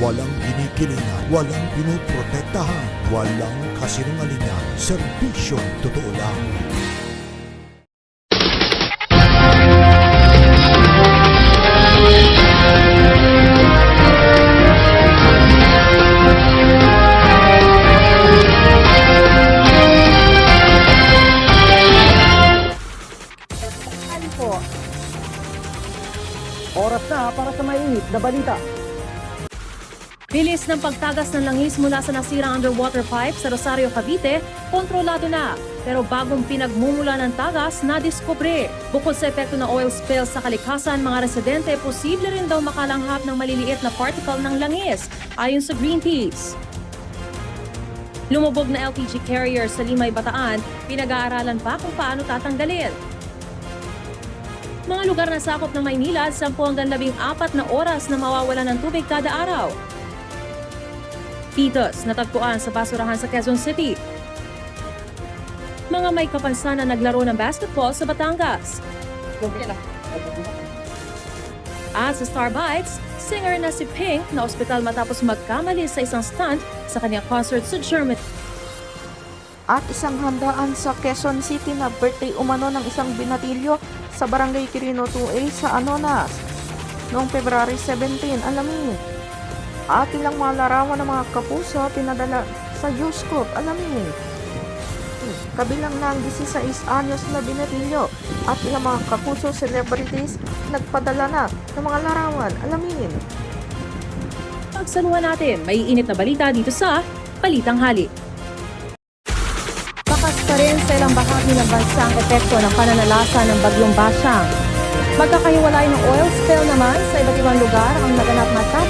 walang ginikilingan, walang pinoprotektahan, walang kasinungalingan, serbisyong totoo lang. Oras na para sa mainit na balita. Bilis ng pagtagas ng langis mula sa nasirang underwater pipe sa Rosario, Cavite, kontrolado na. Pero bagong pinagmumula ng tagas, nadiskubre. Bukod sa epekto ng oil spill sa kalikasan, mga residente, posible rin daw makalanghap ng maliliit na particle ng langis, ayon sa Greenpeace. Lumubog na LPG carrier sa Limay, Bataan, pinag-aaralan pa kung paano tatanggalin. Mga lugar na sakop ng Maynila, 10 hanggang 14 na oras na mawawalan ng tubig kada araw. Pitos, natagpuan sa basurahan sa Quezon City. Mga may kapansanan na naglaro ng basketball sa Batangas. At sa Star Bites, singer na si Pink na ospital matapos magkamali sa isang stunt sa kanyang concert sa Germany. At isang handaan sa Quezon City na birthday umano ng isang binatilyo sa Barangay Quirino 2A sa Anonas noong February 17, alamin. At ilang mga larawan ng mga kapuso pinadala sa Youthscoop, alamin. Kabilang ng 16 anyos na binatilyo at ilang mga kapuso celebrities nagpadala na ng mga larawan, alamin. Pagsaluhan natin, may init na balita dito sa Balitang Hali. Bakas pa rin sa ilang bahagi ng bansa ang epekto ng pananalasa ng Bagyong Basyang. Magkakahiwalay ng oil spill naman sa iba't ibang lugar ang naganap matapos